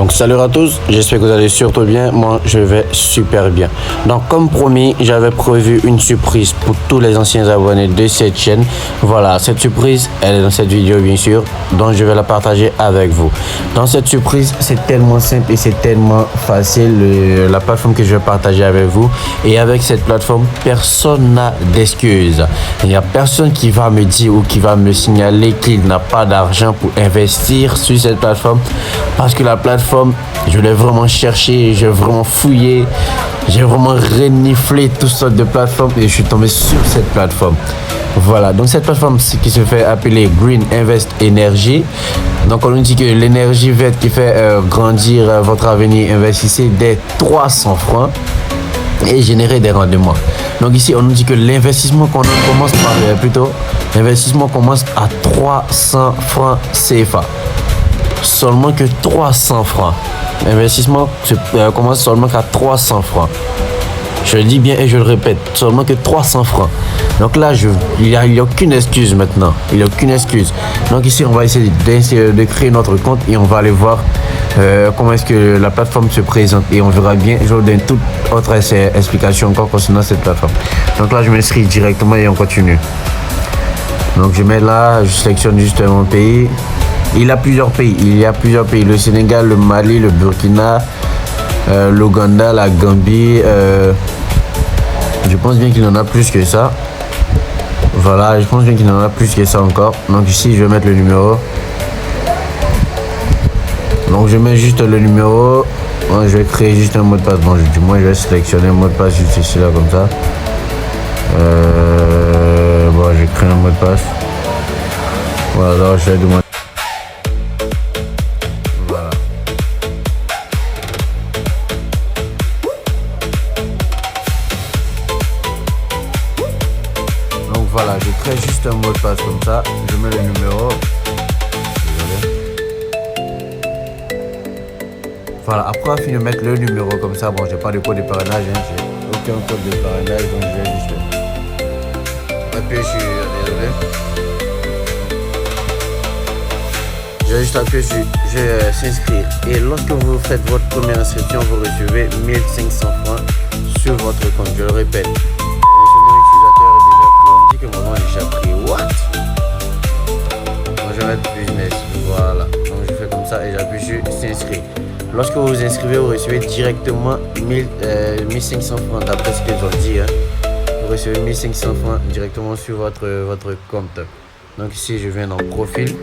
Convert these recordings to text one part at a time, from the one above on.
Donc salut à tous, j'espère que vous allez surtout bien, moi je vais super bien. Donc comme promis, j'avais prévu une surprise pour tous les anciens abonnés de cette chaîne. Voilà, cette surprise, elle est dans cette vidéo bien sûr, donc je vais la partager avec vous. Dans cette surprise, c'est tellement simple et c'est tellement facile, la plateforme que je vais partager avec vous. Et avec cette plateforme, personne n'a d'excuses. Il n'y a personne qui va me dire ou qui va me signaler qu'il n'a pas d'argent pour investir sur cette plateforme. Parce que la plateforme, je l'ai vraiment cherché, j'ai vraiment fouillé, j'ai vraiment reniflé toutes sortes de plateformes et je suis tombé sur cette plateforme. Voilà, donc cette plateforme qui se fait appeler Green Invest Energy. Donc on nous dit que l'énergie verte qui fait grandir votre avenir, investissez dès 300 francs et générer des rendements. Donc ici on nous dit que l'investissement commence par l'investissement commence à 300 francs CFA. Seulement que 300 francs. L'investissement commence seulement qu'à 300 francs. Je le dis bien et je le répète, seulement que 300 francs. Donc là, il n'y a aucune excuse maintenant. Il n'y a aucune excuse. Donc ici, on va essayer de créer notre compte et on va aller voir comment est-ce que la plateforme se présente. Et on verra bien, je vous donne toute autre explication encore concernant cette plateforme. Donc là, je m'inscris directement et on continue. Donc je mets là, je sélectionne juste mon pays. Il y a plusieurs pays. Le Sénégal, le Mali, le Burkina, l'Ouganda, la Gambie. Je pense bien qu'il en a plus que ça. Voilà, je pense bien qu'il en a plus que ça encore. Donc ici, je vais mettre le numéro. Donc je mets juste le numéro. Je vais créer juste un mot de passe. Bon, du moins, je vais sélectionner un mot de passe juste ici, là, comme ça. Bon, je vais créer un mot de passe. Voilà, je vais demander. Voilà, je crée juste un mot de passe comme ça, je mets le numéro. Voilà, après on finit de mettre le numéro comme ça, bon j'ai pas de code de parrainage, j'ai aucun code de parrainage, donc je vais juste appuyer sur, je vais juste appuyer sur s'inscrire. Et lorsque vous faites votre première inscription, vous recevez 1500 francs sur votre compte, je le répète. Que mon nom est déjà pris. What? Donc je vais mettre business. Voilà. Donc je fais comme ça et j'appuie sur s'inscrire. Lorsque vous vous inscrivez, vous recevez directement 1500 francs d'après ce qu'ils ont dit. Hein. Vous recevez 1500 francs directement sur votre compte. Donc ici, je viens dans profil.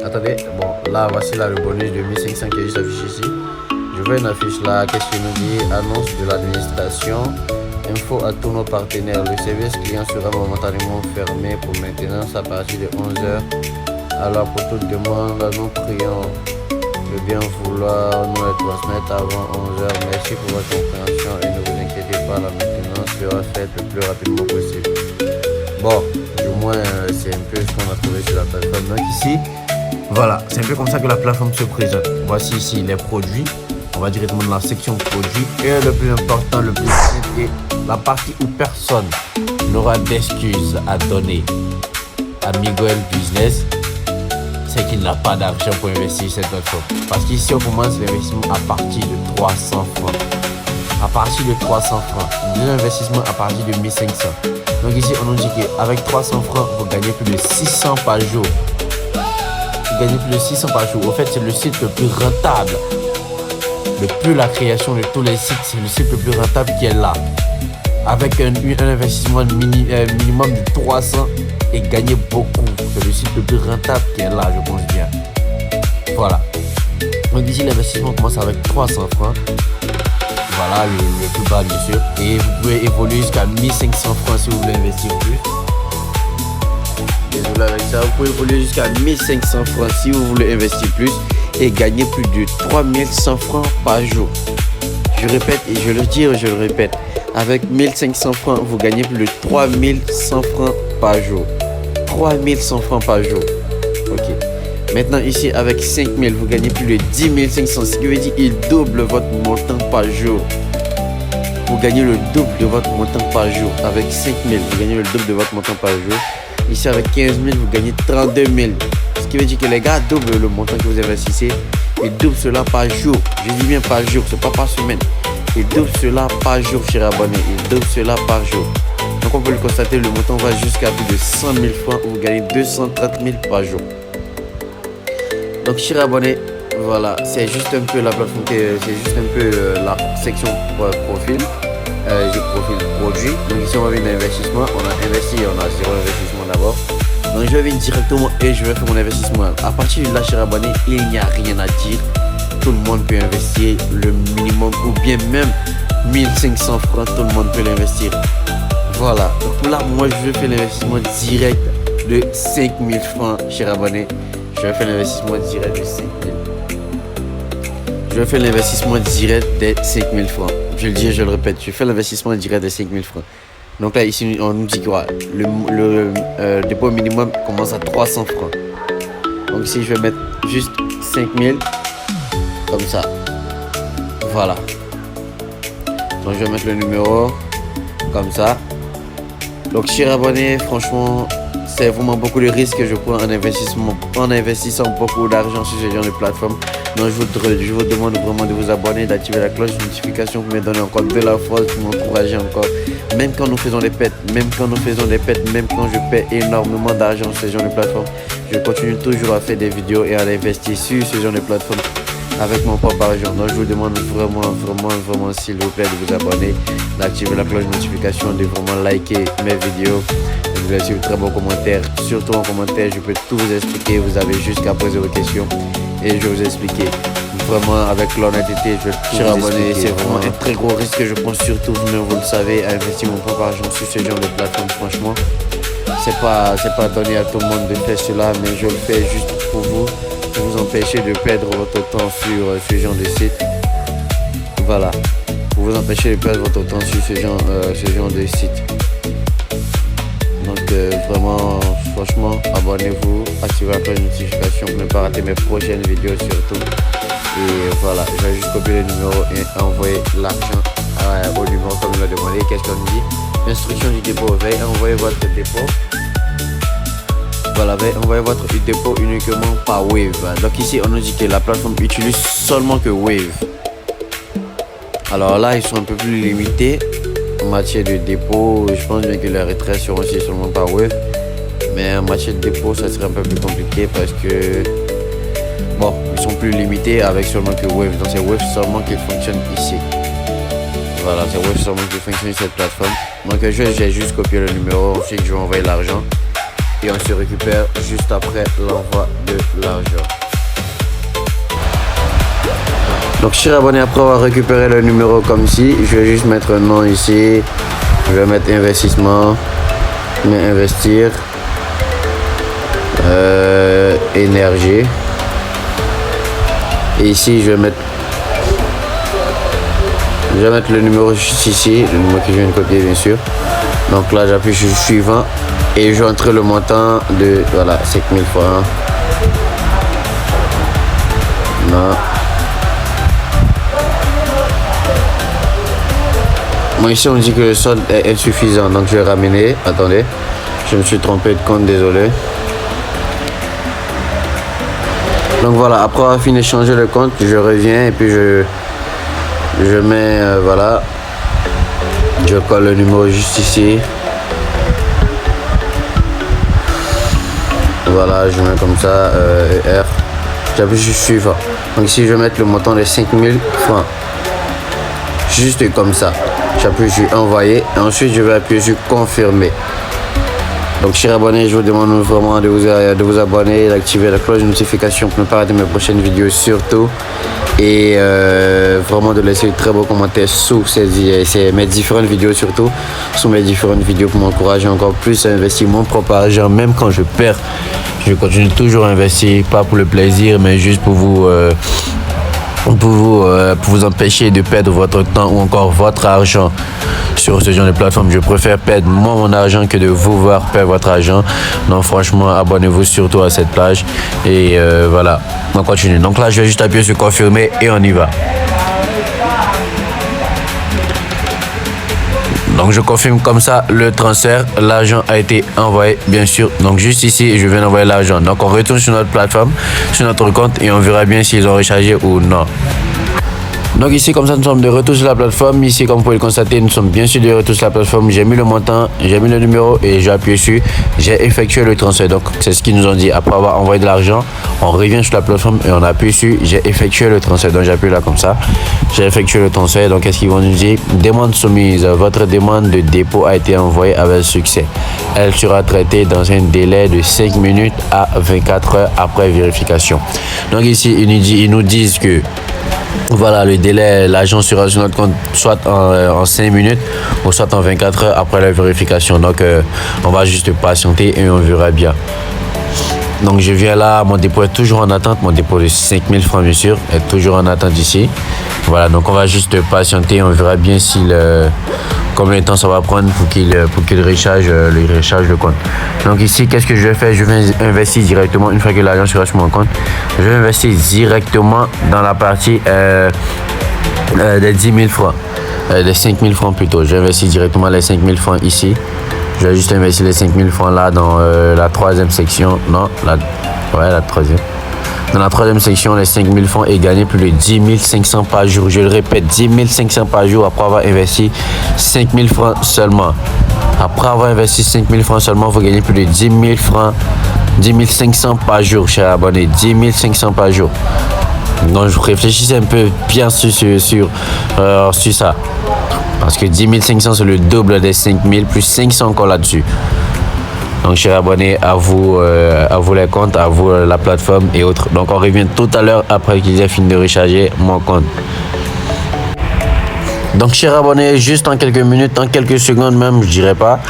Attendez. Bon, là, voici là le bonus de 1500 qui est juste affiché ici. Je vais une affiche là. Qu'est-ce qu'il nous dit? Annonce de l'administration. Info à tous nos partenaires. Le service client sera momentanément fermé pour maintenance à partir de 11h. Alors pour toute demande, nous prions de bien vouloir nous les transmettre avant 11h. Merci pour votre compréhension et ne vous inquiétez pas, la maintenance sera faite le plus rapidement possible. Bon, du moins c'est un peu ce qu'on a trouvé sur la plateforme. Donc ici, voilà, c'est un peu comme ça que la plateforme se présente. Voici ici les produits. On va directement dans la section produits. Et le plus important, le plus simple est la partie où personne n'aura d'excuses à donner à Miguel Business, c'est qu'il n'a pas d'argent pour investir cette plateforme. Parce qu'ici, on commence l'investissement à partir de 300 francs. À partir de 300 francs. De l'investissement à partir de 1500. Donc ici, on nous dit qu'avec 300 francs, vous gagnez plus de 600 par jour. Vous gagnez plus de 600 par jour. En fait, c'est le site le plus rentable. Depuis la création de tous les sites, c'est le site le plus rentable qui est là. Avec un investissement minimum de 300 et gagner beaucoup. C'est le site le plus rentable qui est là, je pense bien. Voilà. Donc ici, l'investissement commence avec 300 francs. Voilà, le plus bas bien sûr. Et vous pouvez évoluer jusqu'à 1500 francs si vous voulez investir plus. Désolé avec ça, vous pouvez évoluer jusqu'à 1500 francs si vous voulez investir plus. Et gagner plus de 3100 francs par jour. Je répète et je le dis et je le répète. Avec 1500 francs, vous gagnez plus de 3100 francs par jour. 3100 francs par jour. Ok. Maintenant ici, avec 5000, vous gagnez plus de 10 500. Ce qui veut dire qu'il double votre montant par jour. Vous gagnez le double de votre montant par jour. Avec 5000, vous gagnez le double de votre montant par jour. Ici, avec 15 000, vous gagnez 32 000. Ce qui veut dire que les gars doublent le montant que vous investissez Il double cela par jour. Je dis bien par jour, c'est pas par semaine. Il double cela par jour, chers abonnés. Il double cela par jour. Donc on peut le constater, le montant va jusqu'à plus de 100 000 francs où vous gagnez 230 000 par jour. Donc chers abonnés, voilà, c'est juste un peu la plateforme, c'est juste un peu la section profil. J'ai profil produit. Donc ici on va venir d'investissement. On a investi, on a 0 investissement d'abord. Donc je vais venir directement et je vais faire mon investissement. À partir de là, chers abonnés, il n'y a rien à dire. Tout le monde peut investir le minimum ou bien même 1500 francs, tout le monde peut l'investir. Voilà, donc là moi je vais faire l'investissement direct de 5000 francs, chers abonnés. Je vais faire l'investissement direct de 5000. Je vais faire l'investissement direct de 5000 francs. Je le dis et je le répète, je fais l'investissement direct de 5000 francs. Donc là ici on nous dit quoi, le dépôt minimum commence à 300 francs. Donc ici je vais mettre juste 5000 comme ça. Voilà. Donc je vais mettre le numéro comme ça. Donc chers abonnés, franchement c'est vraiment beaucoup de risques que je prends en investissant beaucoup d'argent sur ce genre de plateforme. Donc je vous demande vraiment de vous abonner, d'activer la cloche de notification pour me donner encore de la force, pour m'encourager encore. Même quand nous faisons des pets, même quand je paie énormément d'argent sur ce genre de plateforme, je continue toujours à faire des vidéos et à investir sur ce genre de plateforme avec mon propre argent. Donc je vous demande vraiment s'il vous plaît de vous abonner, d'activer la cloche de notification, de vraiment liker mes vidéos, de vous laisser de très bons commentaires. Surtout en commentaire, je peux tout vous expliquer. Vous avez juste qu'à poser vos questions et je vais vous expliquer. Vraiment avec l'honnêteté, je vais tout vous abonner. C'est vraiment un très gros risque que je prends, surtout vous le savez, à investir mon propre argent sur ce genre de plateforme. Franchement, c'est pas donné à tout le monde de faire cela, mais je le fais juste pour vous empêcher de perdre votre temps sur ce genre de site. Voilà, pour vous empêcher de perdre votre temps sur ce genre de site. Donc vraiment, franchement, abonnez-vous, activez la cloche de notification pour ne pas rater mes prochaines vidéos surtout. Et voilà, je vais juste copier le numéro et envoyer l'argent au numéro comme il m'a demandé. Qu'est-ce qu'on dit? Instruction du dépôt, veuillez envoyer votre dépôt. Voilà, envoyez votre dépôt uniquement par Wave. Donc ici on nous dit que la plateforme utilise seulement que Wave. Alors là ils sont un peu plus limités en matière de dépôt. Je pense bien que les retraits seront aussi seulement par Wave. Mais en matière de dépôt ça serait un peu plus compliqué parce que bon, ils sont plus limités avec seulement que Wave. Donc c'est Wave seulement qui fonctionne ici. Voilà, c'est Wave seulement qui fonctionne sur cette plateforme. Donc j'ai juste copié le numéro, ensuite je vais envoyer l'argent. Et on se récupère juste après l'envoi de l'argent. Donc chers abonnés, après avoir récupéré le numéro comme ici, je vais juste mettre un nom ici. Je vais mettre investissement, mais investir, énergie. Et ici je vais mettre le numéro juste ici, le numéro que je viens de copier bien sûr. Donc là j'appuie sur suivant. Et je vais entrer le montant de, voilà, 5000 francs. Non. Bon, ici on dit que le solde est insuffisant, donc je vais ramener. Attendez, je me suis trompé de compte, désolé. Donc voilà, après avoir fini de changer le compte, je reviens et puis je mets, voilà, je colle le numéro juste ici. Voilà, je mets comme ça, ER. J'appuie sur suivant. Donc ici, je vais mettre le montant de 5000 francs. Juste comme ça. J'appuie sur envoyer. Et ensuite, je vais appuyer sur confirmer. Donc, chers abonnés, je vous demande vraiment de vous abonner, d'activer la cloche de notification pour ne pas rater mes prochaines vidéos surtout. Et vraiment de laisser de très beaux commentaires sous mes différentes vidéos surtout. Sous mes différentes vidéos pour m'encourager encore plus à investir mon propre argent. Même quand je perds, je continue toujours à investir. Pas pour le plaisir, mais juste pour vous empêcher de perdre votre temps ou encore votre argent sur ce genre de plateforme. Je préfère perdre mon argent que de vous voir perdre votre argent. Donc franchement, abonnez-vous surtout à cette page. Et voilà, on continue. Donc là, je vais juste appuyer sur confirmer et on y va. Donc je confirme comme ça le transfert. L'argent a été envoyé, bien sûr. Donc juste ici, je viens d'envoyer l'argent. Donc on retourne sur notre plateforme, sur notre compte et on verra bien s'ils ont rechargé ou non. Donc ici, comme ça, nous sommes de retour sur la plateforme. Ici, comme vous pouvez le constater, nous sommes bien sûr de retour sur la plateforme. J'ai mis le montant, j'ai mis le numéro et j'ai appuyé dessus. J'ai effectué le transfert. Donc c'est ce qu'ils nous ont dit. Après avoir envoyé de l'argent, on revient sur la plateforme et on appuie dessus. J'ai effectué le transfert. Donc j'appuie là comme ça. J'ai effectué le transfert. Donc qu'est-ce qu'ils vont nous dire? Demande soumise. Votre demande de dépôt a été envoyée avec succès. Elle sera traitée dans un délai de 5 minutes à 24 heures après vérification. Donc ici, ils nous disent que voilà, le délai, l'argent sera sur notre compte soit en 5 minutes ou soit en 24 heures après la vérification. Donc, on va juste patienter et on verra bien. Donc, je viens là, mon dépôt est toujours en attente. Mon dépôt de 5000 francs, bien sûr, est toujours en attente ici. Voilà, donc on va juste patienter et on verra bien combien de temps ça va prendre pour qu'il recharge le compte. Donc ici, qu'est-ce que je vais faire? Je vais investir directement, une fois que l'argent sera sur mon compte, je vais investir directement dans la partie des 10 000 francs, des 5 000 francs plutôt. Je vais investir directement les 5 000 francs ici. Je vais juste investir les 5 000 francs là dans la troisième section. Non, la troisième. Dans la troisième section, les 5 000 francs et gagner plus de 10 500 par jour. Je le répète, 10 500 par jour après avoir investi 5 000 francs seulement. Après avoir investi 5 000 francs seulement, vous gagnez plus de 10 000 francs, 10 500 par jour, chers abonnés. 10 500 par jour. Donc, je réfléchissais un peu bien sur ça. Parce que 10 500, c'est le double des 5 000, plus 500 encore là-dessus. Donc, chers abonnés, à vous les comptes, à vous la plateforme et autres. Donc, on revient tout à l'heure après qu'ils aient fini de recharger mon compte. Donc, chers abonnés, juste en quelques minutes, en quelques secondes même, je dirais pas,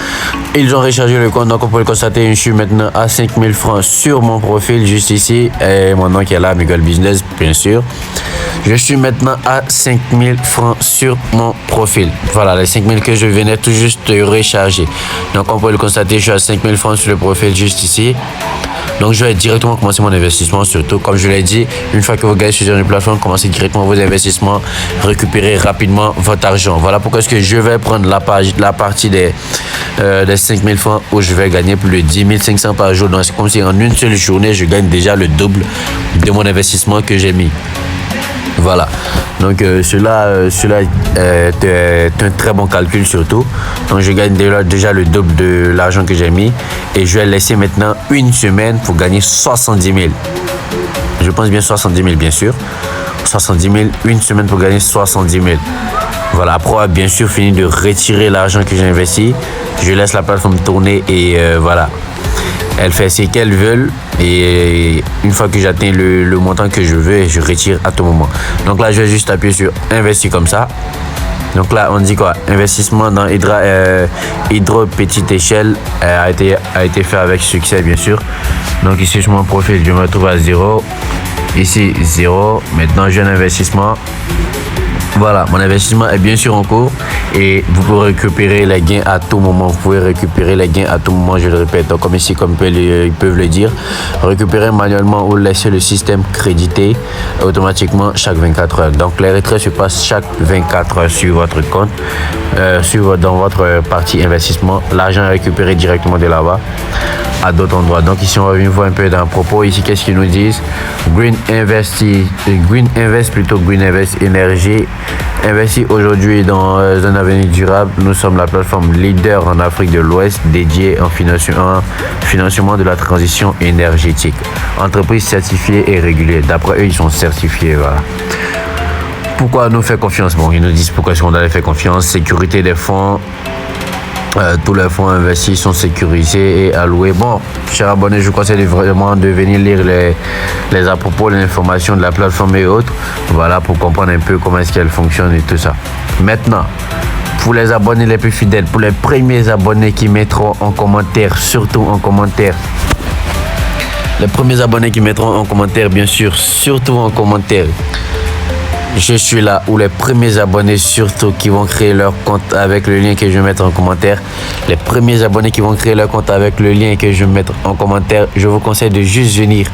ils ont rechargé le compte. Donc, on peut le constater, je suis maintenant à 5000 francs sur mon profil, juste ici. Et mon nom qui est là, Miguel Business, bien sûr. Je suis maintenant à 5000 francs sur mon profil. Voilà, les 5000 que je venais tout juste de recharger. Donc, on peut le constater, je suis à 5000 francs sur le profil, juste ici. Donc, je vais directement commencer mon investissement, surtout, comme je l'ai dit, une fois que vous gagnez sur une plateforme, commencez directement vos investissements, récupérez rapidement votre argent. Voilà pourquoi est-ce que je vais prendre la partie des 5000 francs où je vais gagner plus de 10 500 par jour. Donc, c'est comme si en une seule journée, je gagne déjà le double de mon investissement que j'ai mis. Voilà, donc cela est un très bon calcul surtout. Donc je gagne déjà le double de l'argent que j'ai mis et je vais laisser maintenant une semaine pour gagner 70 000. Je pense bien 70 000 bien sûr. 70 000, une semaine pour gagner 70 000. Voilà, après avoir bien sûr fini de retirer l'argent que j'ai investi, je laisse la plateforme tourner et voilà. Elle fait ce qu'elle veut et une fois que j'atteins le montant que je veux, je retire à tout moment. Donc là, je vais juste appuyer sur investir comme ça. Donc là, on dit quoi? Investissement dans Hydro petite échelle a été fait avec succès, bien sûr. Donc ici, sur mon profil, je me retrouve à 0. Ici, 0. Maintenant, j'ai un investissement. Voilà, mon investissement est bien sûr en cours et vous pouvez récupérer les gains à tout moment. Vous pouvez récupérer les gains à tout moment, je le répète. Donc, comme ici, comme ils peuvent le dire, récupérer manuellement ou laisser le système créditer automatiquement chaque 24 heures. Donc, les retraits se passent chaque 24 heures sur votre compte, dans votre partie investissement. L'argent est récupéré directement de là-bas à d'autres endroits. Donc ici, on va venir voir un peu d'un propos. Ici, qu'est-ce qu'ils nous disent? Green Invest Énergie. Investit aujourd'hui dans un avenir durable. Nous sommes la plateforme leader en Afrique de l'Ouest dédiée en financement de la transition énergétique. Entreprise certifiée et régulée. D'après eux, ils sont certifiés. Voilà. Pourquoi nous faire confiance? Bon, ils nous disent pourquoi est-ce qu'on doit leur faire confiance. Sécurité des fonds. Tous les fonds investis sont sécurisés et alloués. Bon, chers abonnés, je vous conseille vraiment de venir lire les à propos, les informations de la plateforme et autres. Voilà, pour comprendre un peu comment est-ce qu'elle fonctionne et tout ça. Maintenant, pour les abonnés les plus fidèles, pour les premiers abonnés qui mettront en commentaire, surtout en commentaire, les premiers abonnés qui mettront en commentaire, bien sûr, surtout en commentaire, je suis là, où les premiers abonnés surtout qui vont créer leur compte avec le lien que je vais mettre en commentaire. Les premiers abonnés qui vont créer leur compte avec le lien que je vais mettre en commentaire, je vous conseille de juste venir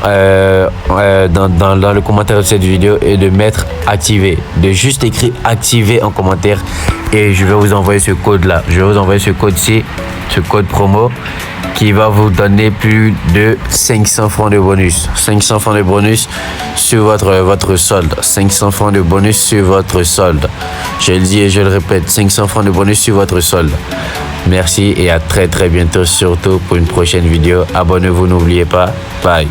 dans le commentaire de cette vidéo et de mettre activer, de juste écrire activer en commentaire et je vais vous envoyer ce code là. Je vais vous envoyer ce code-ci, ce code promo qui va vous donner plus de 500 francs de bonus. 500 francs de bonus sur votre solde. 500 francs de bonus sur votre solde. Je le dis et je le répète, 500 francs de bonus sur votre solde. Merci et à très bientôt, surtout pour une prochaine vidéo. Abonnez-vous, n'oubliez pas. Bye.